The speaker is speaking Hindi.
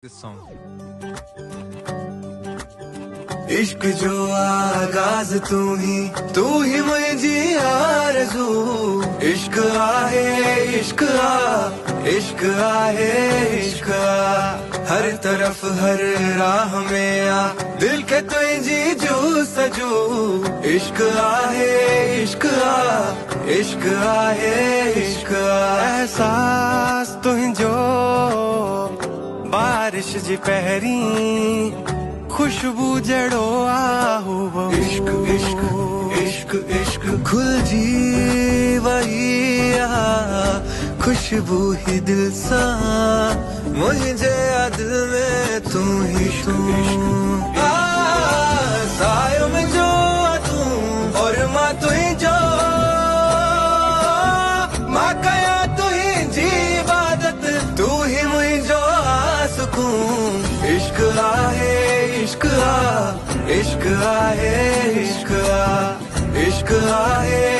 This song. इश्क जो आगाज तू ही मुझी आरज़ू। इश्क आहे इश्क इश्क आहे इश्क हर तरफ हर राह में आ दिल के तुझी जू सजू। इश्क आहे इश्क इश्क आहे इश्क एहसास तुझो बारिश जी पहरी खुशबू जड़ो आहू इश्क इश्क इश्क इश्क खुल जी वही खुशबू ही दिल सा मुझे दिल में तू ही तू सायों में जो तू और माँ तू ही जो माँ कया तू ही जी इबादत तू ही मुझे जो सुकून। इश्क आहे इश्क इश्क आहे इश्क इश्क आहे